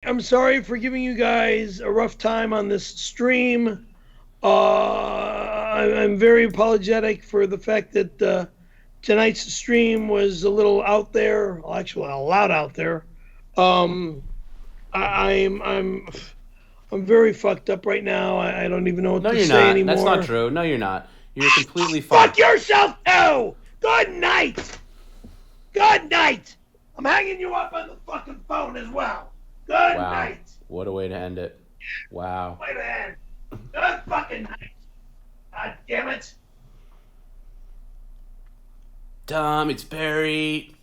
I'm sorry for giving you guys a rough time on this stream. I'm very apologetic for the fact that tonight's stream was a little out there, well, actually a lot out there. Um, I'm very fucked up right now. I don't even know what No, to you're say not. That's not anymore. true. No, you're not. You're completely fine. Fuck yourself too. Good night. Good night. I'm hanging you up on the fucking phone as well. Good Wow. night. What a way to end it. Wow. Wait a minute. Good fucking night. God damn it. Tom, it's Barry.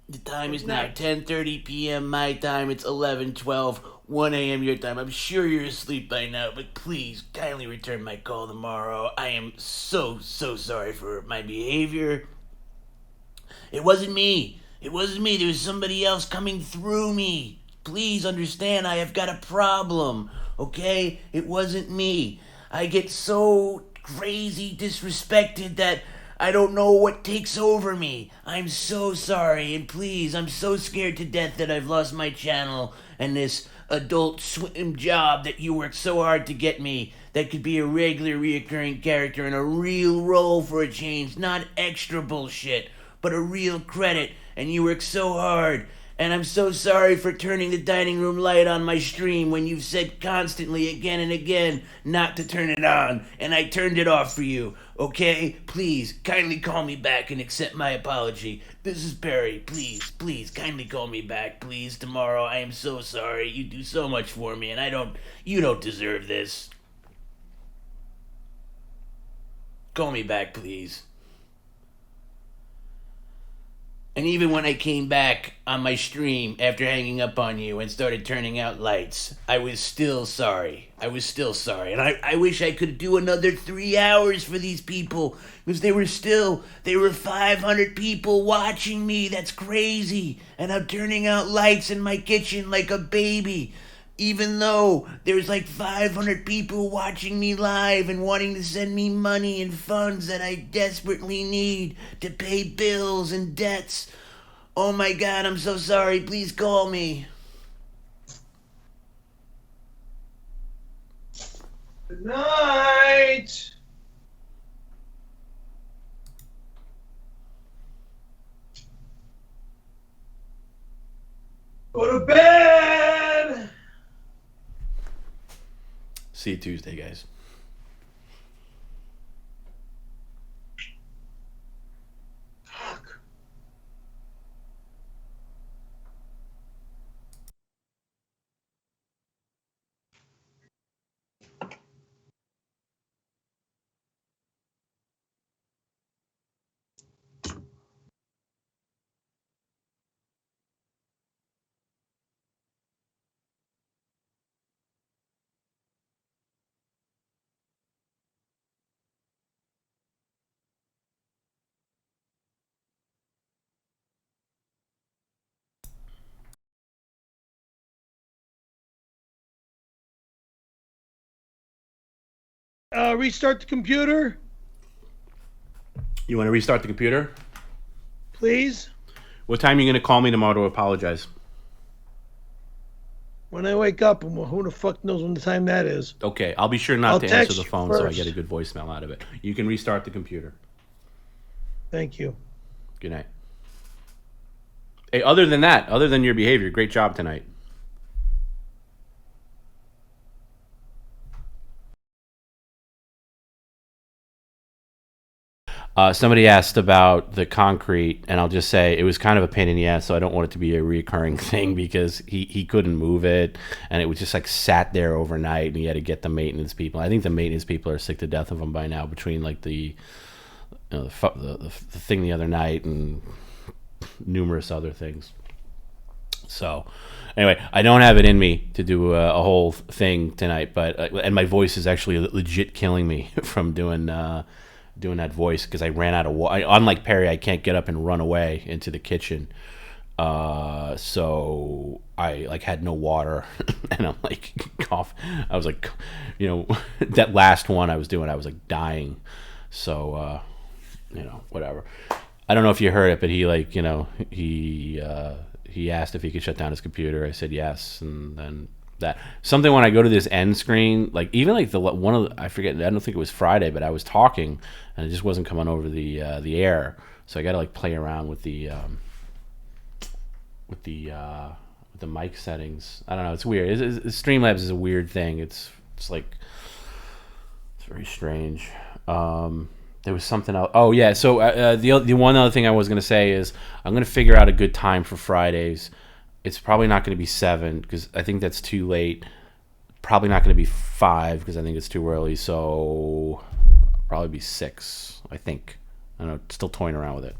The time is Good now night. 10:30 p.m. my time. It's 11:12, 1 a.m. your time. I'm sure you're asleep by now, but please kindly return my call tomorrow. I am so sorry for my behavior. It wasn't me. It wasn't me. There was somebody else coming through me. Please understand, I have got a problem. Okay? It wasn't me. I get so crazy disrespected that I don't know what takes over me. I'm so sorry, and please, I'm so scared to death that I've lost my channel and this adult swim job that you worked so hard to get me. That could be a regular reoccurring character in a real role for a change, not extra bullshit, but a real credit, and you worked so hard. And I'm so sorry for turning the dining room light on my stream when you've said constantly again and again not to turn it on, and I turned it off for you. Okay? Please, kindly call me back and accept my apology. This is Barry. Please, kindly call me back, please, tomorrow. I am so sorry. You do so much for me, and you don't deserve this. Call me back, please. And even when I came back on my stream after hanging up on you and started turning out lights, I was still sorry. I was still sorry. And I wish I could do another 3 hours for these people because there were 500 people watching me. That's crazy. And I'm turning out lights in my kitchen like a baby. Even though there's like 500 people watching me live and wanting to send me money and funds that I desperately need to pay bills and debts. Oh my god, I'm so sorry. Please call me. Good night. Go to bed. See you Tuesday, guys. Fuck. Restart the computer, You want to restart the computer? please. What time are you going to call me tomorrow to apologize? When I wake up, and who the fuck knows when the time that is? Okay, I'll be sure not I'll to answer text the you phone so I get a first. good voicemail out of it. You can restart the computer. Thank you. Good night. Hey, other than that, other than your behavior, great job tonight. Somebody asked about the concrete, and I'll just say it was kind of a pain in the ass, so I don't want it to be a recurring thing because he couldn't move it, and it was just like sat there overnight, and he had to get the maintenance people. I think the maintenance people are sick to death of him by now between like the thing the other night and numerous other things. So, anyway, I don't have it in me to do a whole thing tonight, but and my voice is actually legit killing me from doing that voice because I ran out of water. Unlike Perry, I can't get up and run away into the kitchen. So I like had no water, and I'm like cough. I was like, that last one I was doing, I was like dying. So whatever. I don't know if you heard it, but he like, he asked if he could shut down his computer. I said yes, and then that something when I go to this end screen, like even like the one of the, I forget, I don't think it was Friday, but I was talking and it just wasn't coming over the air, so I got to like play around with the mic settings. I don't know, it's weird. Streamlabs is a weird thing. It's like it's very strange. There was something else. Oh yeah, so the one other thing I was gonna say is I'm gonna figure out a good time for Fridays. It's probably not gonna be 7 because I think that's too late. Probably not gonna be 5 because I think it's too early. So probably be 6. I think. I don't know. Still toying around with it,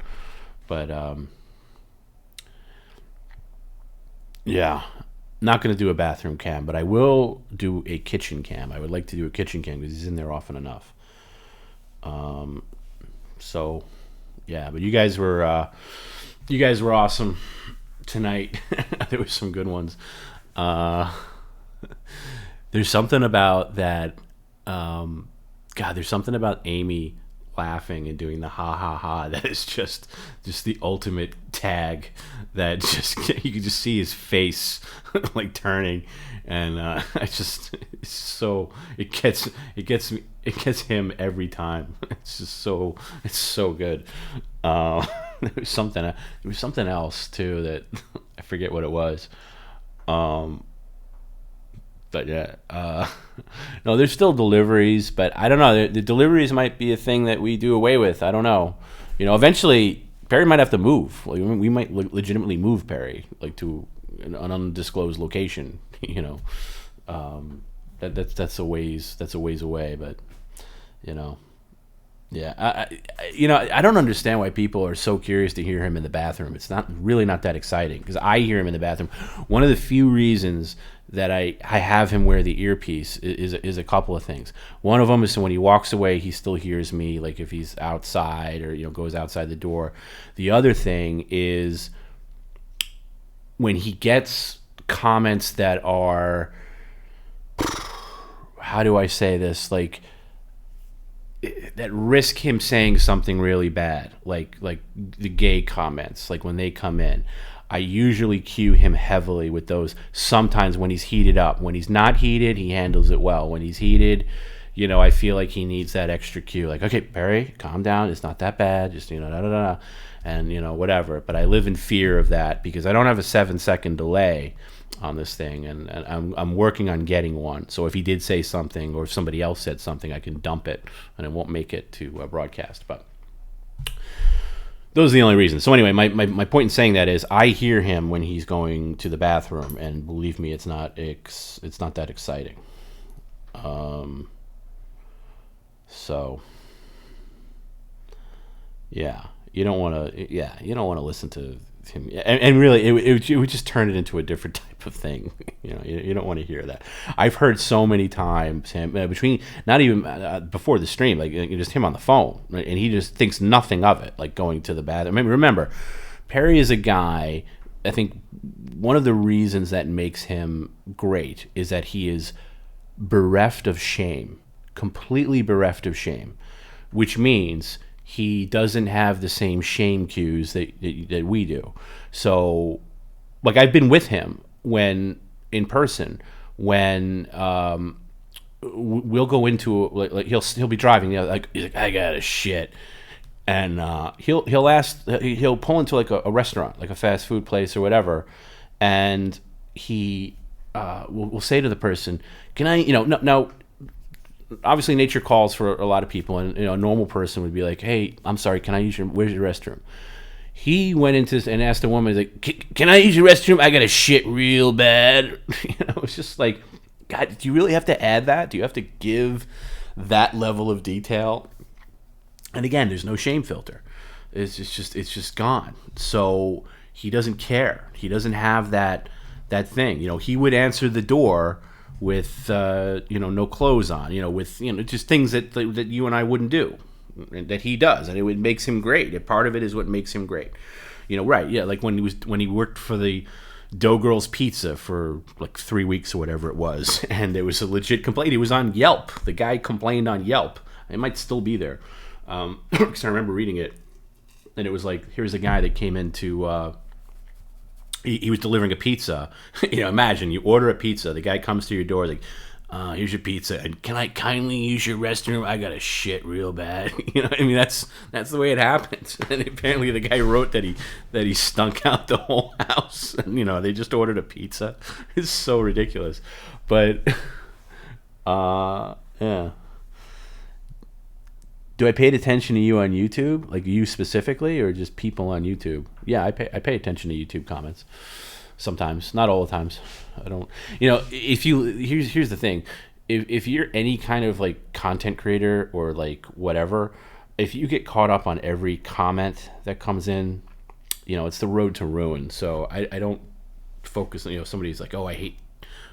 but yeah, not gonna do a bathroom cam, but I will do a kitchen cam. I would like to do a kitchen cam because he's in there often enough. So yeah, but you guys were awesome tonight. There were some good ones. There's something about that. There's something about Amy laughing and doing the ha ha ha that is just the ultimate tag. That just you can just see his face like turning, and it's so it gets him every time. It's so good. There was something else too that I forget what it was. But yeah, no, there's still deliveries, but I don't know. The deliveries might be a thing that we do away with. I don't know. Eventually Perry might have to move. Like, we might legitimately move Perry like to an undisclosed location. That's a ways away. But yeah, I don't understand why people are so curious to hear him in the bathroom. It's not that exciting because I hear him in the bathroom. One of the few reasons that I have him wear the earpiece is a couple of things. One of them is so when he walks away, he still hears me, like if he's outside or goes outside the door. The other thing is when he gets comments that are, how do I say this, like that risk him saying something really bad, like the gay comments, like when they come in. I usually cue him heavily with those. Sometimes when he's heated up. When he's not heated, he handles it well. When he's heated, I feel like he needs that extra cue. Like, okay, Perry, calm down. It's not that bad. Just, da, da, da, and, whatever. But I live in fear of that because I don't have a 7-second delay on this thing, and I'm working on getting one. So if he did say something or if somebody else said something, I can dump it, and it won't make it to broadcast. But those are the only reasons. So anyway, my point in saying that is I hear him when he's going to the bathroom, and believe me, it's not that exciting. So yeah, you don't want to listen to him, and really it would just turn it into a different type of thing. You don't want to hear that. I've heard so many times him between not even before the stream, like just him on the phone, right? And he just thinks nothing of it, like going to the bathroom. I mean, remember, Perry is a guy. I think one of the reasons that makes him great is that he is bereft of shame, completely bereft of shame, which means he doesn't have the same shame cues that we do. So, like, I've been with him when in person when we'll go into like he'll be driving, like he's like, I got a shit, and he'll pull into like a restaurant, like a fast food place or whatever, and he will say to the person, can I, now obviously nature calls for a lot of people, and a normal person would be like, hey, I'm sorry, can I use where's your restroom? He went into this and asked a woman, like, can I use your restroom? I got to shit real bad. It's just like, God, do you really have to add that? Do you have to give that level of detail? And again, there's no shame filter. It's just gone. So he doesn't care. He doesn't have that thing. He would answer the door with no clothes on, with just things that you and I wouldn't do, that he does, and it makes him great. Part of it is what makes him great, right? Yeah, like when he worked for the Dough Girls Pizza for like 3 weeks or whatever it was, and there was a legit complaint. He was on Yelp. The guy complained on Yelp. It might still be there, because I remember reading it, and it was like, here's a guy that came into he was delivering a pizza. Imagine you order a pizza, the guy comes to your door like, here's your pizza, and can I kindly use your restroom? I got a shit real bad. That's the way it happened. And apparently the guy wrote that he stunk out the whole house. And they just ordered a pizza. It's so ridiculous, but yeah. Do I pay attention to you on YouTube, like you specifically, or just people on YouTube? Yeah, I pay attention to YouTube comments sometimes, not all the times. I don't. If you here's the thing, if you're any kind of like content creator or like whatever, if you get caught up on every comment that comes in, it's the road to ruin. So I don't focus on, somebody's like, oh, I hate,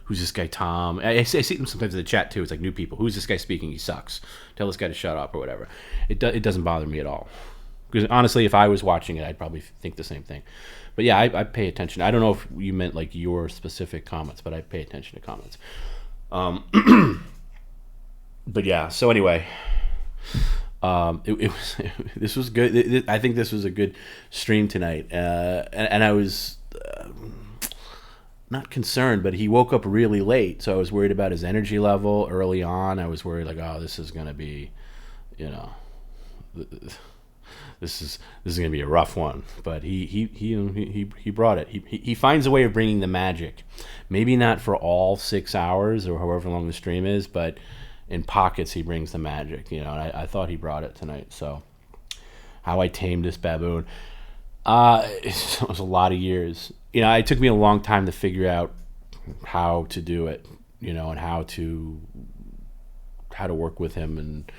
who's this guy Tom? I see them sometimes in the chat too. It's like new people. Who's this guy speaking? He sucks. Tell this guy to shut up or whatever. It doesn't bother me at all. Because honestly, if I was watching it, I'd probably think the same thing. But yeah, I pay attention. I don't know if you meant like your specific comments, but I pay attention to comments. But yeah, so anyway, this was good. I think this was a good stream tonight. And I was not concerned, but he woke up really late, so I was worried about his energy level early on. I was worried like, oh, this is gonna be, this is gonna be a rough one. But he brought it. He finds a way of bringing the magic. Maybe not for all 6 hours or however long the stream is, but in pockets he brings the magic. And I thought he brought it tonight. So, how I tamed this baboon. It was a lot of years. It took me a long time to figure out how to do it, and how to work with him, and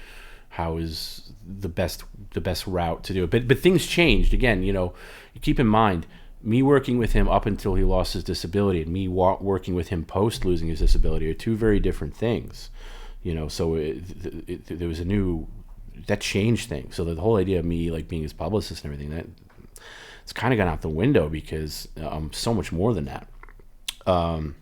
how is the best route to do it. But things changed again. You keep in mind, me working with him up until he lost his disability, and me working with him post losing his disability are two very different things. So there was that changed things. So the whole idea of me like being his publicist and everything, that it's kind of gone out the window because I'm so much more than that. No,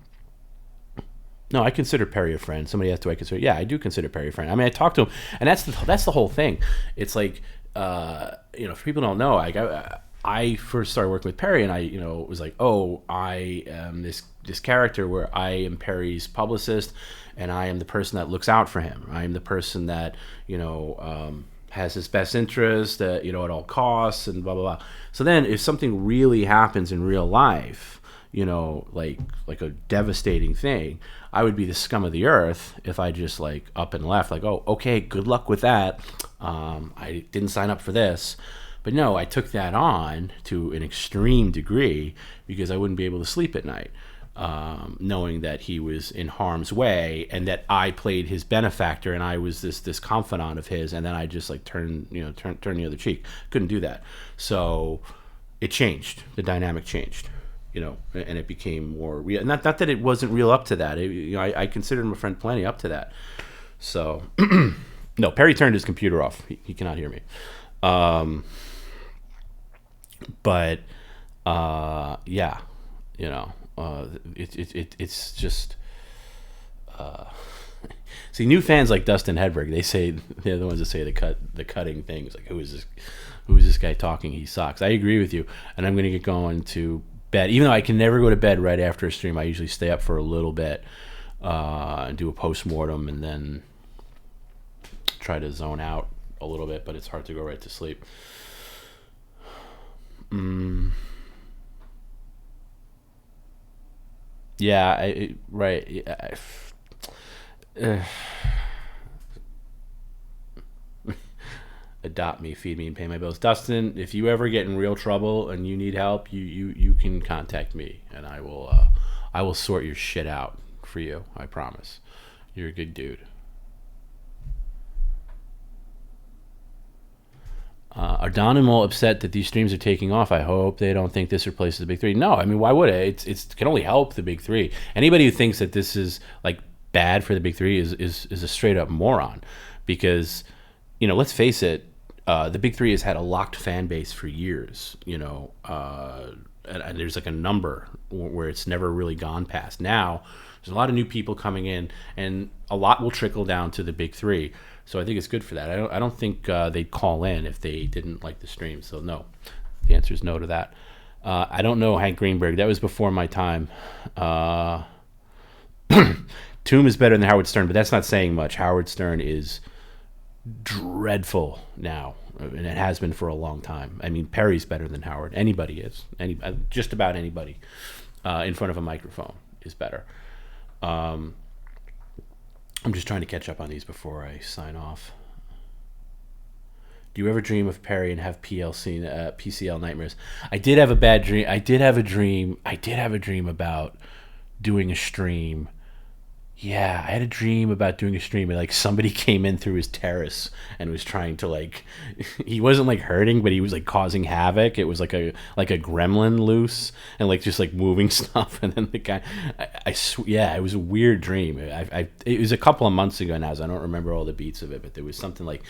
I consider Perry a friend. Somebody asked, do I consider? Yeah, I do consider Perry a friend. I mean, I talked to him, and that's the whole thing. It's like, if people don't know, I first started working with Perry, and I was like, oh, I am this character where I am Perry's publicist, and I am the person that looks out for him. I am the person that has his best interest, at all costs, and blah blah blah. So then, if something really happens in real life, like a devastating thing, I would be the scum of the earth if I just like up and left, like, oh, okay, good luck with that. I didn't sign up for this. But no, I took that on to an extreme degree because I wouldn't be able to sleep at night, knowing that he was in harm's way and that I played his benefactor and I was this confidant of his, and then I just like turn the other cheek. Couldn't do that. So it changed. The dynamic changed, and it became more real. Not that it wasn't real up to that. I considered him a friend plenty up to that. So no, Perry turned his computer off. He cannot hear me. But yeah, it's just see, new fans like Dustin Hedberg, they're the ones that say the cutting things like, who is this guy talking? He sucks. I agree with you, and I'm gonna get going to bed. Even though I can never go to bed right after a stream, I usually stay up for a little bit and do a post-mortem and then try to zone out a little bit, but it's hard to go right to sleep. Yeah, right. Adopt me, feed me, and pay my bills. Dustin, if you ever get in real trouble and you need help, you can contact me, and I will sort your shit out for you. I promise. You're a good dude. Are Don and Mole upset that these streams are taking off? I hope they don't think this replaces the big three. No, I mean, why would it? It can only help the big three. Anybody who thinks that this is like bad for the big three is a straight up moron, because let's face it, the big three has had a locked fan base for years. And there's like a number where it's never really gone past. Now there's a lot of new people coming in, and a lot will trickle down to the big three. So I think it's good for that. I don't think they'd call in if they didn't like the stream. So no, the answer is no to that. I don't know Hank Greenberg. That was before my time. TomB is better than Howard Stern, but that's not saying much. Howard Stern is dreadful now, and it has been for a long time. I mean, Perry's better than Howard. Anybody is. Just about anybody in front of a microphone is better. I'm just trying to catch up on these before I sign off. Do you ever dream of Perry and have PCL nightmares? I did have a bad dream. I did have a dream about doing a stream. Yeah, I had a dream about doing a stream, and like somebody came in through his terrace and was trying to like, he wasn't like hurting, but he was like causing havoc. It was like a gremlin loose and like just like moving stuff. And then the guy, yeah, it was a weird dream. It was a couple of months ago now, so I don't remember all the beats of it, but there was something like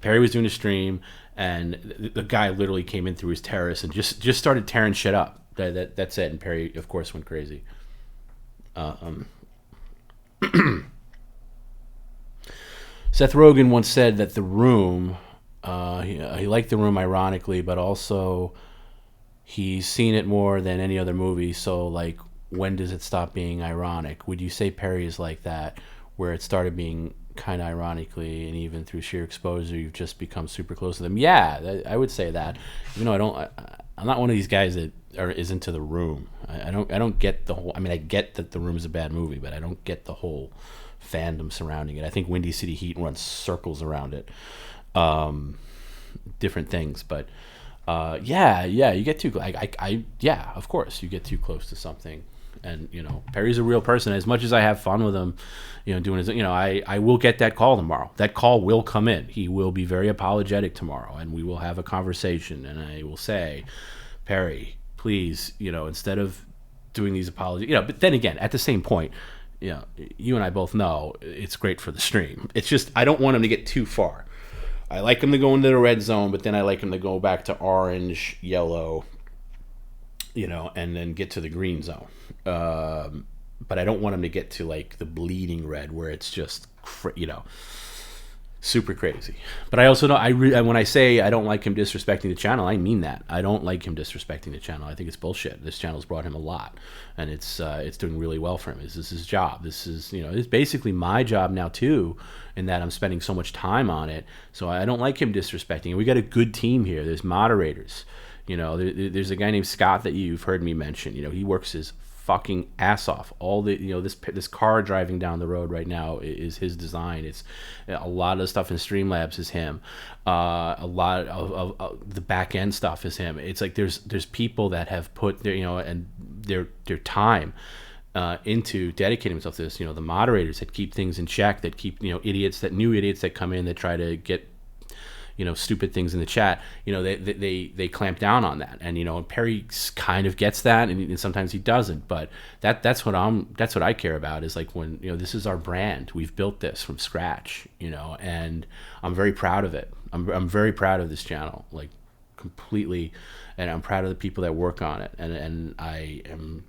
Perry was doing a stream, and the guy literally came in through his terrace and just started tearing shit up. That's it. And Perry, of course, went crazy. Seth Rogen once said that The Room, he liked The Room ironically, but also he's seen it more than any other movie, so like, when does it stop being ironic? Would you say Perry is like that, where it started being kind of ironically, and even through sheer exposure, you've just become super close to them? Yeah, I would say that. I'm not one of these guys that is into The Room. I don't get the whole. I mean, I get that The Room is a bad movie, but I don't get the whole fandom surrounding it. I think Windy City Heat runs circles around it. Different things, but yeah, you get too. Yeah, of course, you get too close to something. And Perry's a real person. As much as I have fun with him, doing his, I will get that call tomorrow. That call will come in. He will be very apologetic tomorrow, and we will have a conversation. And I will say, Perry, please, instead of doing these apologies, But then again, at the same point, you and I both know it's great for the stream. It's just I don't want him to get too far. I like him to go into the red zone, but then I like him to go back to orange, yellow, and then get to the green zone. But I don't want him to get to like the bleeding red where it's just, super crazy. But I also know when I say I don't like him disrespecting the channel, I mean that. I don't like him disrespecting the channel. I think it's bullshit. This channel's brought him a lot, and it's doing really well for him. This is his job. This is it's basically my job now too, in that I'm spending so much time on it. So I don't like him disrespecting. We got a good team here. There's moderators. There's a guy named Scott that you've heard me mention. He works his fucking ass off. All the this car driving down the road right now is his design. It's a lot of the stuff in Streamlabs is him. A lot of the back end stuff is him. It's like there's people that have put their time into dedicating themselves to this. The moderators that keep things in check, that keep new idiots that come in that try to get stupid things in the chat, they clamp down on that. And Perry kind of gets that, and sometimes he doesn't, but that's what I care about, is like, when this is our brand, we've built this from scratch, and I'm very proud of it. I'm very proud of this channel, like, completely, and I'm proud of the people that work on it, and I am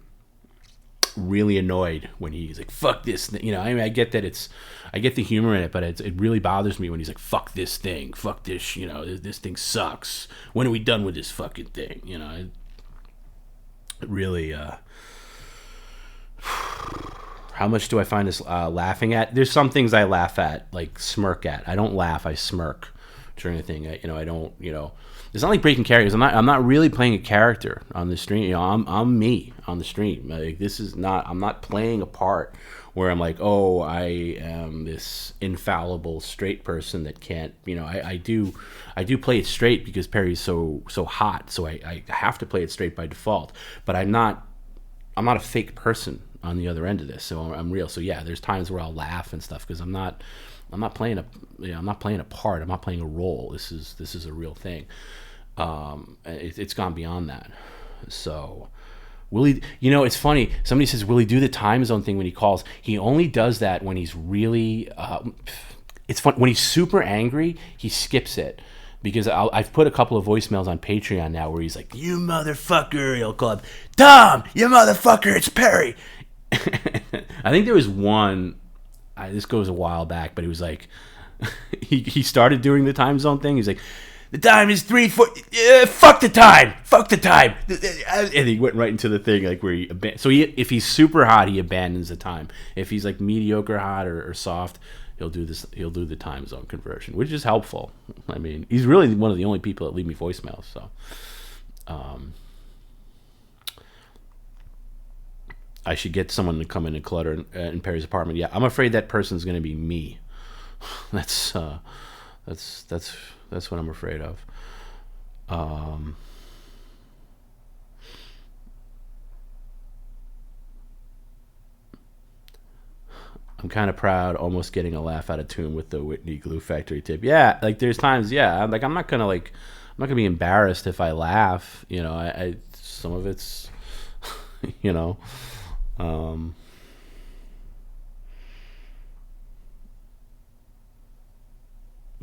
really annoyed when he's like, fuck this thing. I get that I get the humor in it, but it really bothers me when he's like, fuck this thing, fuck this, this thing sucks, when are we done with this fucking thing? It really how much do I find this laughing at? There's some things I laugh at, like smirk at. I don't laugh, I smirk during a thing. I don't, it's not like breaking characters. I'm not really playing a character on the stream. I'm me on the stream. Like, I'm not playing a part where I'm like, oh, I am this infallible straight person that can't, I do play it straight because Perry's so hot, so I have to play it straight by default. But I'm not a fake person on the other end of this, so I'm real. So yeah, there's times where I'll laugh and stuff because I'm not playing I'm not playing a part. I'm not playing a role. This is a real thing. It's gone beyond that. So will he? It's funny. Somebody says, will he do the time zone thing when he calls? He only does that when he's really. It's fun when he's super angry. He skips it. Because I've put a couple of voicemails on Patreon now where he's like, you motherfucker. He'll call up, Tom, you motherfucker, it's Perry. I think there was one, this goes a while back, but he was like, he started doing the time zone thing. He's like, The time is 3:4. Fuck the time. Fuck the time. And he went right into the thing like where if he's super hot, he abandons the time. If he's like mediocre hot or soft, he'll do this. He'll do the time zone conversion, which is helpful. I mean, he's really one of the only people that leave me voicemails. So, I should get someone to come in and clutter in Perry's apartment. Yeah, I'm afraid that person's going to be me. That's what I'm afraid of. I'm kind of proud, almost getting a laugh out of tune with the Whitney Glue Factory tip. Yeah, like there's times, yeah, like I'm not gonna be embarrassed if I laugh. You know, I some of it's, you know,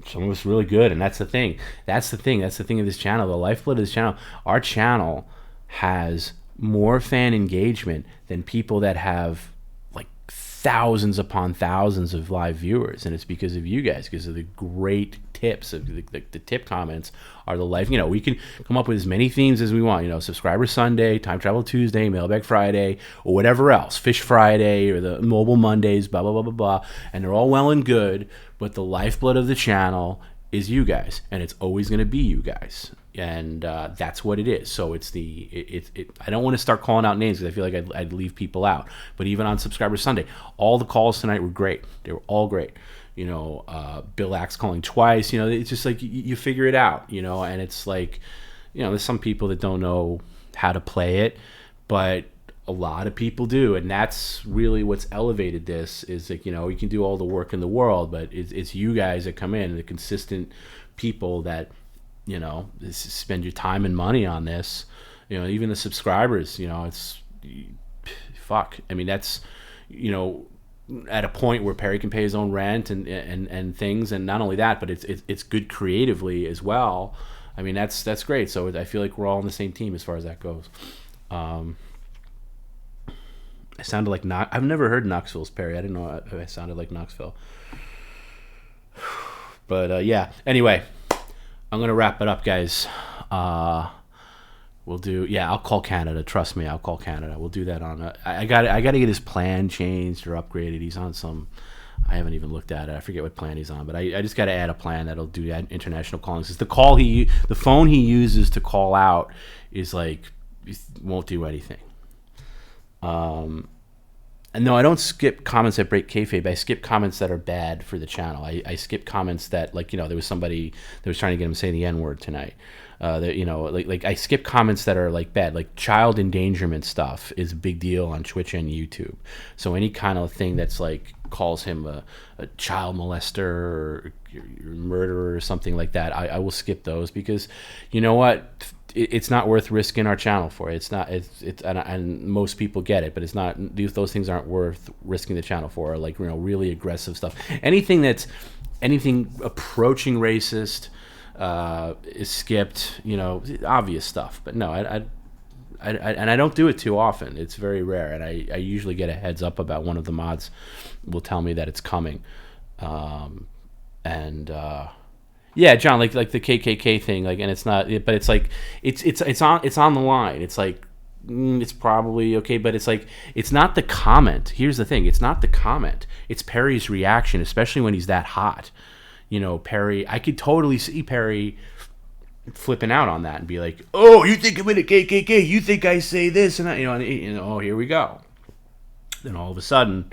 some of it's really good, and that's the thing. That's the thing of this channel. The lifeblood of this channel. Our channel has more fan engagement than people that have like thousands upon thousands of live viewers, and it's because of you guys, because of the great tips. Of the tip comments are the life. You know, we can come up with as many themes as we want. You know, Subscriber Sunday, Time Travel Tuesday, Mailbag Friday, or whatever else, Fish Friday, or the Mobile Mondays, blah blah blah blah blah, and they're all well and good. But the lifeblood of the channel is you guys, and it's always going to be you guys, and that's what it is. So it's I don't want to start calling out names because I feel like I'd leave people out. But even on Subscriber Sunday, all the calls tonight were great. They were all great. You know, Bill Axe calling twice. You know, it's just like you figure it out. You know, and it's like, you know, there's some people that don't know how to play it, but a lot of people do, and that's really what's elevated this. Is like, you know, you can do all the work in the world, but it's you guys that come in, the consistent people that, you know, spend your time and money on this. You know, even the subscribers. You know, it's fuck. I mean, that's, you know, at a point where Perry can pay his own rent and things, and not only that, but it's good creatively as well. I mean, that's great. So I feel like we're all on the same team as far as that goes. I sounded like I've never heard Knoxville's Perry. I didn't know I sounded like Knoxville. But yeah. Anyway, I'm gonna wrap it up, guys. We'll do. Yeah, I'll call Canada. Trust me, I'll call Canada. We'll do that on. I got to get his plan changed or upgraded. He's on some. I haven't even looked at it. I forget what plan he's on, but I just got to add a plan that'll do that international calling. Because the phone he uses to call out is like, won't do anything. And no, I don't skip comments that break kayfabe. I skip comments that are bad for the channel. I skip comments that, like, you know, there was somebody that was trying to get him to say the N-word tonight. That, you know, like I skip comments that are like bad, like child endangerment stuff is a big deal on Twitch and YouTube. So any kind of thing that's like calls him a child molester or murderer or something like that, I will skip those, because you know what? It's not worth risking our channel for. It's not. And most people get it, but it's not. Those things aren't worth risking the channel for. Like, you know, really aggressive stuff. Anything approaching racist is skipped. You know, obvious stuff. But no, I don't do it too often. It's very rare, and I usually get a heads up about one of the mods will tell me that it's coming, yeah, John, like the KKK thing, like, and it's not, but it's like it's on the line. It's like it's probably okay, but it's like it's not the comment. Here's the thing: it's not the comment. It's Perry's reaction, especially when he's that hot. You know, Perry. I could totally see Perry flipping out on that and be like, "Oh, you think I'm in a KKK? You think I say this?" And oh, here we go. Then all of a sudden,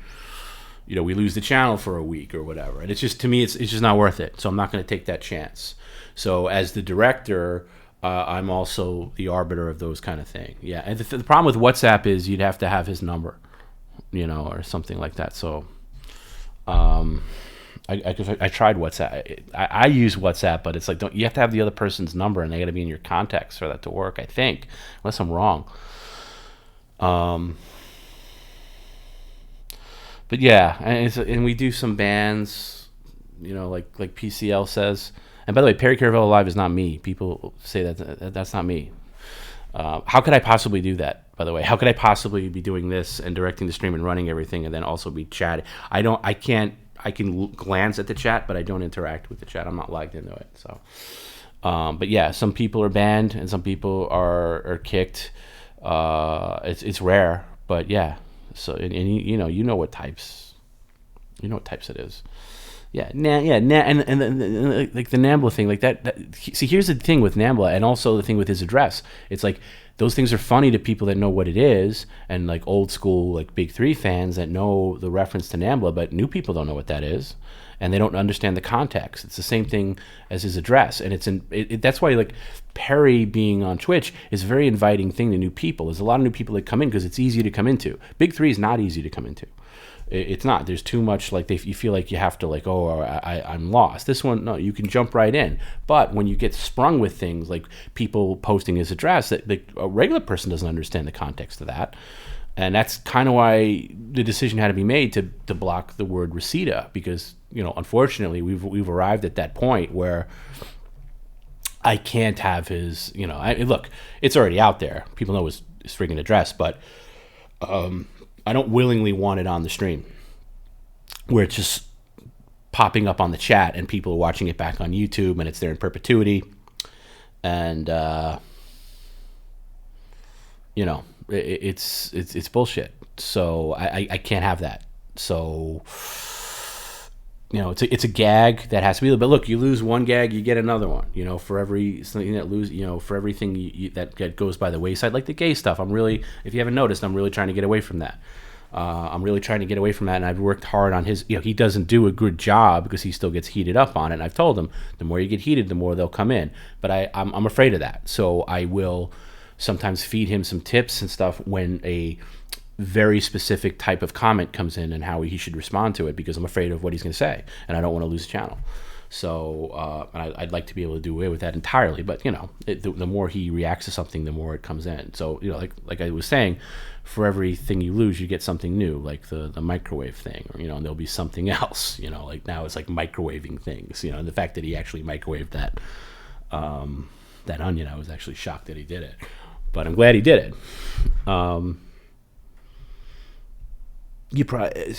you know, we lose the channel for a week or whatever. And it's just, to me, it's just not worth it. So I'm not going to take that chance. So as the director, I'm also the arbiter of those kind of things. Yeah. And the problem with WhatsApp is you'd have to have his number, you know, or something like that. So I tried WhatsApp. I use WhatsApp, but it's like, you have to have the other person's number, and they got to be in your contacts for that to work, I think, unless I'm wrong. But yeah, and we do some bands, you know, like PCL says. And by the way, Perry Caravello Live is not me. People say that's not me. How could I possibly do that, by the way? How could I possibly be doing this and directing the stream and running everything and then also be chatting? I can glance at the chat, but I don't interact with the chat. I'm not logged into it. So But yeah, some people are banned and some people are kicked. It's rare, but yeah. So and you know what types, it is. Yeah, like the Nambla thing, like that. See, here's the thing with Nambla, and also the thing with his address. It's like those things are funny to people that know what it is, and like old school, like Big Three fans that know the reference to Nambla, but new people don't know what that is, and they don't understand the context. It's the same thing as his address, and that's why like Perry being on Twitch is a very inviting thing to new people. There's a lot of new people that come in because it's easy to come into. Big Three is not easy to come into. It's not. There's too much, like you feel like you have to like, oh, I'm lost. This one, no, you can jump right in. But when you get sprung with things like people posting his address, that a regular person doesn't understand the context of that, and that's kind of why the decision had to be made to block the word Reseda, because unfortunately we've arrived at that point where I can't have his look, it's already out there. People know his freaking address, but I don't willingly want it on the stream where it's just popping up on the chat and people are watching it back on YouTube and it's there in perpetuity. And, it's bullshit. So I can't have that. So, it's a gag that has to be, but look, you lose one gag, you get another one, for every something that for everything that goes by the wayside, like the gay stuff. If you haven't noticed, I'm really trying to get away from that. And I've worked hard on his, he doesn't do a good job because he still gets heated up on it. And I've told him, the more you get heated, the more they'll come in. But I'm afraid of that. So I will sometimes feed him some tips and stuff when a very specific type of comment comes in and how he should respond to it, because I'm afraid of what he's going to say and I don't want to lose the channel. So I'd like to be able to do away with that entirely, but the more he reacts to something, the more it comes in. So like I was saying, for everything you lose, you get something new, like the microwave thing, or and there'll be something else. Like now it's like microwaving things. And the fact that he actually microwaved that onion, I was actually shocked that he did it, but I'm glad he did it.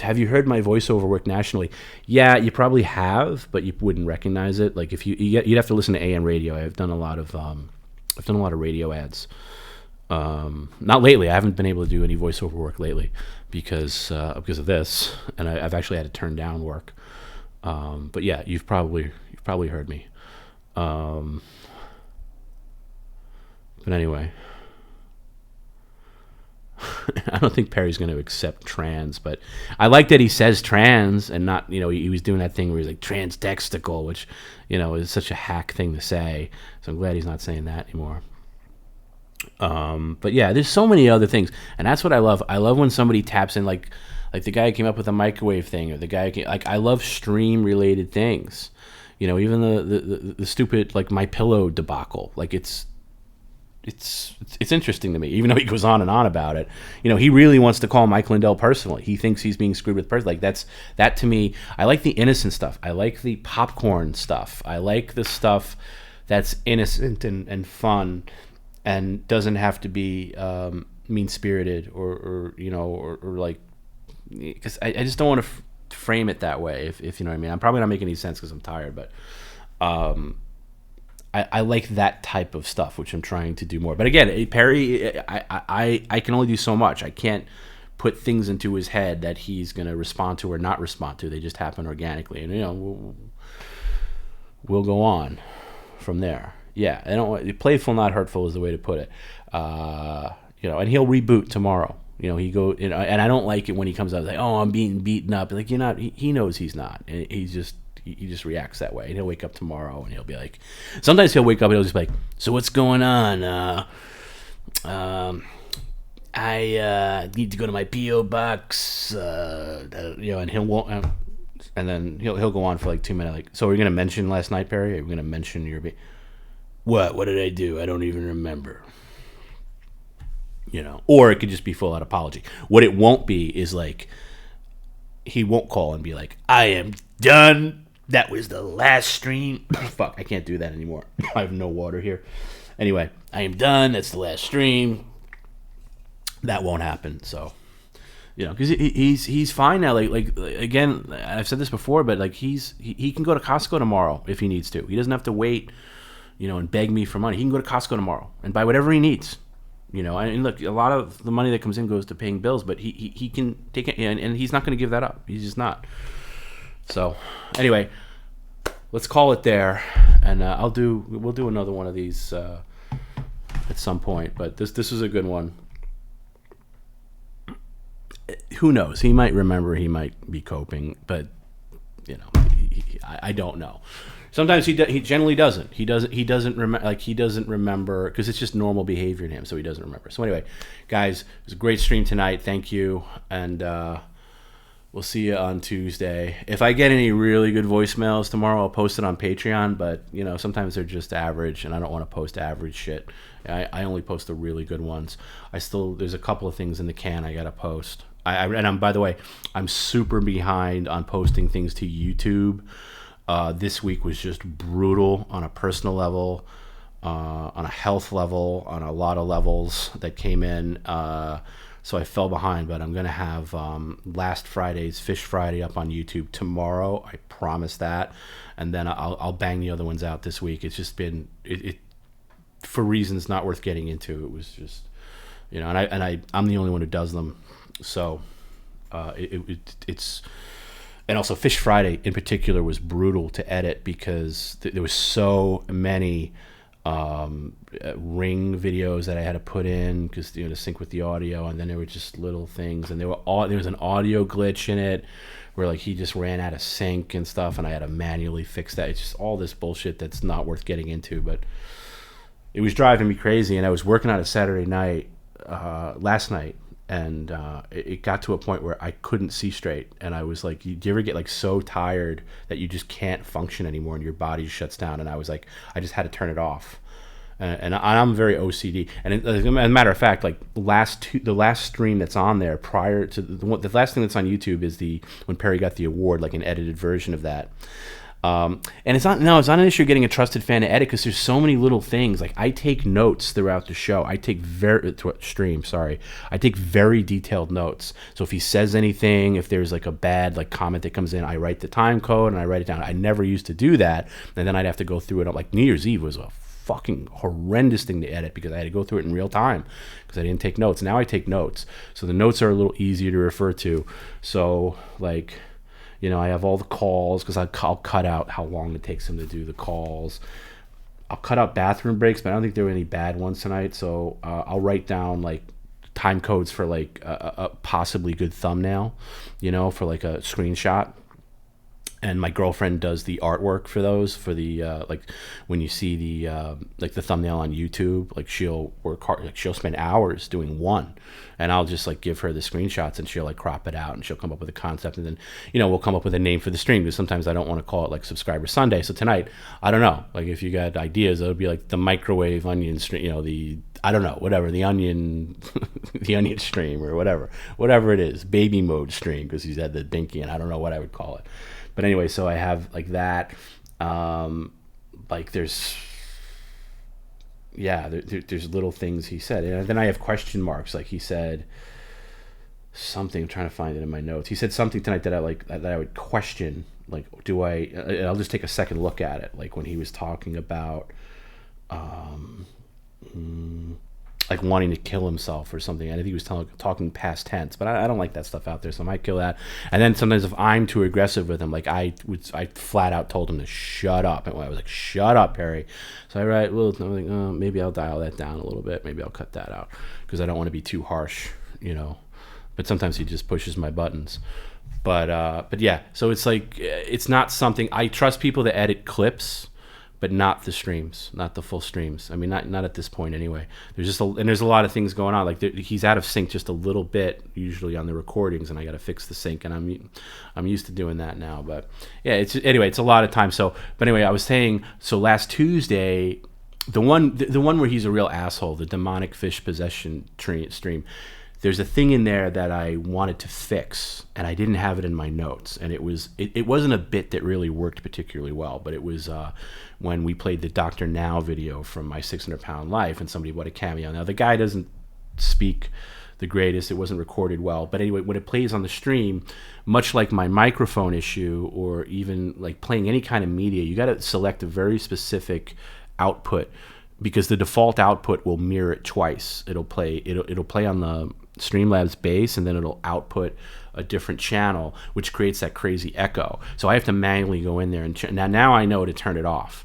Have you heard my voiceover work nationally? Yeah, you probably have, but you wouldn't recognize it. Like if you'd have to listen to AM radio. I've done a lot of radio ads. Not lately. I haven't been able to do any voiceover work lately because of this, and I've actually had to turn down work. But yeah, you've probably heard me. But anyway. I don't think Perry's going to accept trans, but I like that he says trans and not, he was doing that thing where he's like trans-testicle, which, is such a hack thing to say. So I'm glad he's not saying that anymore. But yeah, there's so many other things, and that's what I love. I love when somebody taps in, like the guy who came up with a microwave thing, or the guy I love stream-related things. Even the stupid like My Pillow debacle. Like it's interesting to me, even though he goes on and on about it. He really wants to call Mike Lindell personally. He thinks he's being screwed with person. Like that to me. I like the innocent stuff. I like the popcorn stuff. I like the stuff that's innocent and fun, and doesn't have to be mean spirited or like. Because I just don't want to frame it that way. If you know what I mean. I'm probably not making any sense because I'm tired, but. I like that type of stuff, which I'm trying to do more. But again, Perry, I can only do so much. I can't put things into his head that he's going to respond to or not respond to. They just happen organically, and we'll go on from there. Yeah, playful, not hurtful is the way to put it. And he'll reboot tomorrow. And I don't like it when he comes out like, oh, I'm being beaten up. Like, you're not. He knows he's not, and he just reacts that way. And he'll wake up tomorrow and he'll be like, sometimes he'll wake up and he'll just be like, so what's going on? I need to go to my P.O. box, and and then he'll go on for like 2 minutes. Like, so we're going to mention last night, Perry? Are we going to mention your, what did I do? I don't even remember. Or it could just be full out apology. What it won't be is like, he won't call and be like, I am done. That was the last stream. Fuck, I can't do that anymore. I have no water here. Anyway, I am done. That's the last stream. That won't happen. So, because he's fine now. Like again, I've said this before, but like he can go to Costco tomorrow if he needs to. He doesn't have to wait, and beg me for money. He can go to Costco tomorrow and buy whatever he needs. And look, a lot of the money that comes in goes to paying bills, but he can take it, and he's not going to give that up. He's just not. So anyway, let's call it there, and we'll do another one of these at some point. But this was a good one. Who knows? He might remember. He might be coping, but I don't know. Sometimes he generally doesn't. He doesn't remember because it's just normal behavior to him, so he doesn't remember. So anyway, guys, it was a great stream tonight. Thank you, and we'll see you on Tuesday. If I get any really good voicemails tomorrow, I'll post it on Patreon. But sometimes they're just average, and I don't want to post average shit. I only post the really good ones. There's a couple of things in the can I gotta post. By the way, I'm super behind on posting things to YouTube. This week was just brutal on a personal level, on a health level, on a lot of levels that came in. So I fell behind, but I'm going to have last Friday's Fish Friday up on YouTube tomorrow. I promise that. And then I'll bang the other ones out this week. It's just been, it for reasons not worth getting into. It was just, I'm the only one who does them. So it's... And also Fish Friday in particular was brutal to edit because there was so many ring videos that I had to put in because to sync with the audio, and then there were just little things, and there was an audio glitch in it where he just ran out of sync and stuff, and I had to manually fix that. It's just all this bullshit that's not worth getting into, but it was driving me crazy, and I was working on a Saturday night last night. And it got to a point where I couldn't see straight, and I was like, do you ever get so tired that you just can't function anymore and your body shuts down? And I was like, I just had to turn it off. And I'm very OCD. And as a matter of fact, the last stream that's on there prior to the last thing that's on YouTube is when Perry got the award, an edited version of that. And it's not an issue of getting a trusted fan to edit because there's so many little things. I take notes throughout the show. I take very detailed notes. So if he says anything, if there's a bad comment that comes in, I write the time code and I write it down. I never used to do that, and then I'd have to go through it. New Year's Eve was a fucking horrendous thing to edit because I had to go through it in real time because I didn't take notes. Now I take notes, so the notes are a little easier to refer to. So I have all the calls because I'll cut out how long it takes him to do the calls. I'll cut out bathroom breaks, but I don't think there were any bad ones tonight. So I'll write down time codes for a possibly good thumbnail, for a screenshot. And my girlfriend does the artwork for those, for the when you see the thumbnail on YouTube, she'll work hard, she'll spend hours doing one, and I'll just give her the screenshots, and she'll crop it out, and she'll come up with a concept, and then we'll come up with a name for the stream, because sometimes I don't want to call it Subscriber Sunday. So tonight, I don't know, if you got ideas, it would be the microwave onion stream, I don't know, whatever, the onion the onion stream, or whatever it is, baby mode stream, because he's had the dinky, and I don't know what I would call it. But anyway, so I have that. There's little things he said, and then I have question marks. He said something. I'm trying to find it in my notes. He said something tonight that I would question. Do I? I'll just take a second look at it. When he was talking about wanting to kill himself or something. I think he was talking past tense, but I don't like that stuff out there, so I might kill that. And then sometimes if I'm too aggressive with him, I flat out told him to shut up, and I was like, "Shut up, Perry." So I write, maybe I'll dial that down a little bit. Maybe I'll cut that out because I don't want to be too harsh, But sometimes he just pushes my buttons. But yeah, so it's it's not something I trust people to edit clips. But not the streams, not the full streams. I mean, not at this point anyway. There's a lot of things going on. He's out of sync just a little bit usually on the recordings, and I got to fix the sync, and I'm used to doing that now. But yeah, it's a lot of time. So, but anyway, I was saying, so last Tuesday, the one where he's a real asshole, the demonic fish possession stream. There's a thing in there that I wanted to fix, and I didn't have it in my notes. And it wasn't a bit that really worked particularly well, but it was when we played the Dr. Now video from My 600-Pound Life, and somebody bought a cameo. Now, the guy doesn't speak the greatest. It wasn't recorded well. But anyway, when it plays on the stream, much like my microphone issue, or even playing any kind of media, you got to select a very specific output, because the default output will mirror it twice. It'll play on the Streamlabs base, and then it'll output a different channel, which creates that crazy echo. So I have to manually go in there and now I know to turn it off.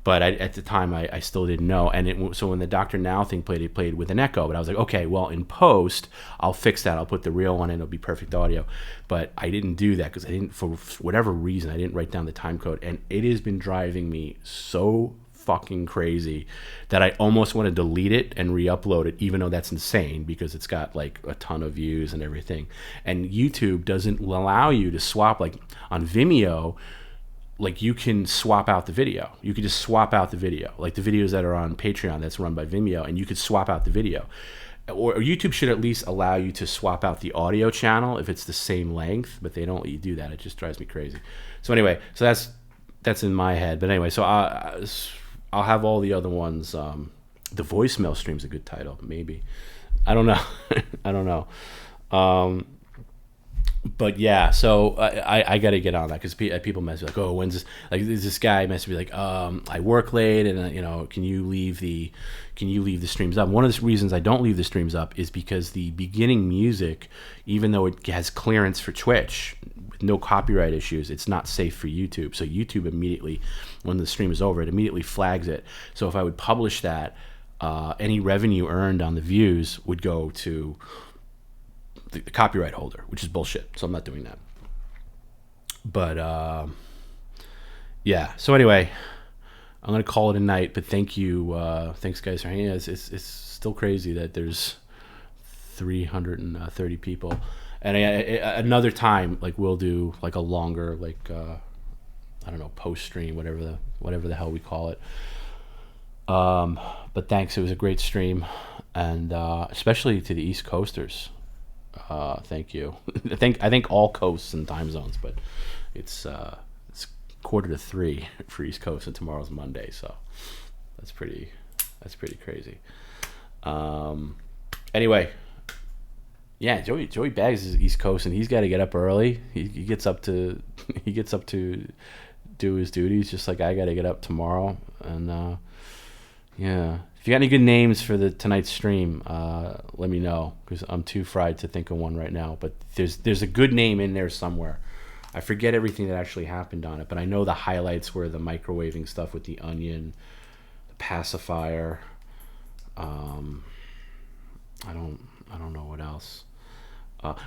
But at the time, I still didn't know. And so when the Dr. Now thing played, it played with an echo. But I was like, okay, well, in post, I'll fix that. I'll put the real one in. It'll be perfect audio. But I didn't do that because for whatever reason, I didn't write down the time code. And it has been driving me so fucking crazy that I almost want to delete it and re-upload it, even though that's insane because it's got like a ton of views and everything. And YouTube doesn't allow you to swap, like on Vimeo. Like you can swap out the video. You could just swap out the video. Like the videos that are on Patreon that's run by Vimeo, and you could swap out the video. Or YouTube should at least allow you to swap out the audio channel if it's the same length, but they don't let you do that. It just drives me crazy. So anyway, so that's in my head. But anyway, so I'll have all the other ones. The voicemail stream's a good title, maybe. I don't know. I don't know. But yeah, so I got to get on that because people mess me like, oh, when's this? Like this guy messaged me like, I work late, and can you leave the streams up? One of the reasons I don't leave the streams up is because the beginning music, even though it has clearance for Twitch, with no copyright issues, it's not safe for YouTube. So YouTube immediately, when the stream is over, it immediately flags it. So if I would publish that, any revenue earned on the views would go to the copyright holder, which is bullshit. So I'm not doing that. But yeah. So anyway, I'm gonna call it a night. But thank you. Thanks guys for hanging. It's still crazy that there's 330 people. And another time, like we'll do like a longer, like I don't know, post stream, whatever the hell we call it. But thanks. It was a great stream, and especially to the East Coasters. Thank you. I think all coasts and time zones, but it's 2:45 for East Coast, and tomorrow's Monday, so that's pretty crazy. Anyway, yeah, Joey Baggs is East Coast, and he's got to get up early. He gets up to do his duties, just like I got to get up tomorrow. And yeah. If you got any good names for tonight's stream, let me know, because I'm too fried to think of one right now. But there's a good name in there somewhere. I forget everything that actually happened on it, but I know the highlights were the microwaving stuff with the onion, the pacifier. I don't know what else.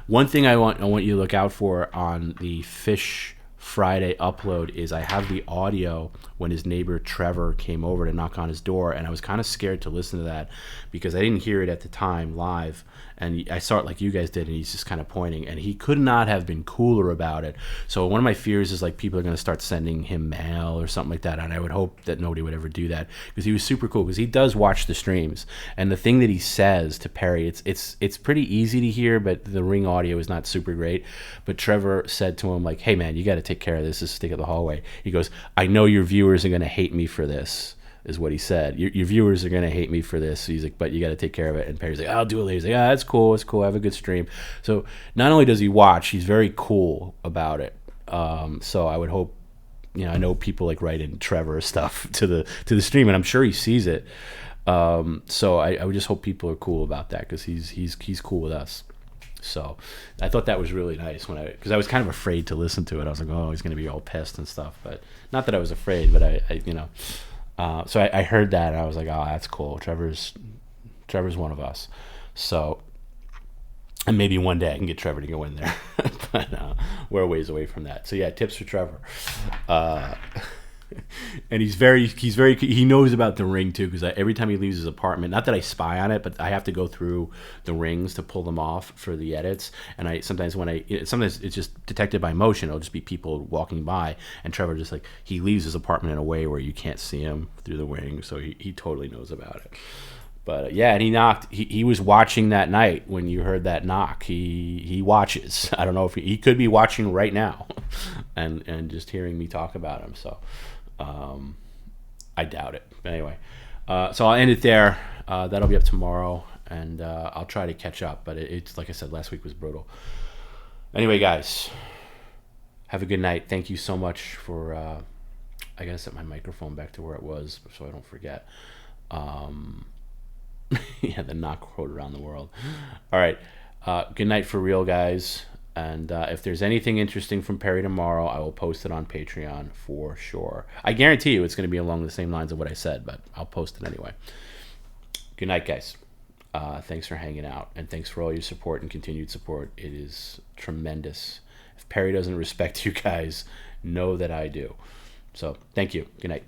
One thing I want you to look out for on the Fish Friday upload is I have the audio when his neighbor Trevor came over to knock on his door, and I was kind of scared to listen to that because I didn't hear it at the time live, and I saw it like you guys did, and he's just kind of pointing, and he could not have been cooler about it. So one of my fears is like people are going to start sending him mail or something like that, and I would hope that nobody would ever do that, because he was super cool, because he does watch the streams, and the thing that he says to Perry, it's pretty easy to hear, but the ring audio is not super great. But Trevor said to him like, hey man, you got to take care of this stick at the hallway. He goes, I know your viewers are going to hate me for this, is what he said. Your viewers are going to hate me for this. He's like, but you got to take care of it. And Perry's like, I'll do it later. He's like, that's cool. It's cool. Have a good stream. So not only does he watch, he's very cool about it. So I would hope, I know people like write in Trevor stuff to the stream, and I'm sure he sees it. So I would just hope people are cool about that, because he's cool with us. So I thought that was really nice because I was kind of afraid to listen to it. I was like, oh, he's going to be all pissed and stuff. But not that I was afraid, but so I heard that, and I was like, oh, that's cool. Trevor's one of us. So, and maybe one day I can get Trevor to go in there, but we're a ways away from that. So yeah, tips for Trevor. And he knows about the ring too, because every time he leaves his apartment, not that I spy on it, but I have to go through the rings to pull them off for the edits. And sometimes it's just detected by motion. It'll just be people walking by, and Trevor just like, he leaves his apartment in a way where you can't see him through the ring, so he totally knows about it. But yeah, and he knocked. He was watching that night when you heard that knock. He watches. I don't know if he could be watching right now, and just hearing me talk about him. So. I doubt it. But anyway, so I'll end it there. That'll be up tomorrow, and I'll try to catch up. But it's like I said, last week was brutal. Anyway, guys, have a good night. Thank you so much for I gotta set my microphone back to where it was so I don't forget. Yeah, the not quote around the world. All right. Good night for real, guys. And if there's anything interesting from Perry tomorrow, I will post it on Patreon for sure. I guarantee you it's going to be along the same lines of what I said, but I'll post it anyway. Good night, guys. Thanks for hanging out, and thanks for all your support and continued support. It is tremendous. If Perry doesn't respect you guys, know that I do. So thank you. Good night.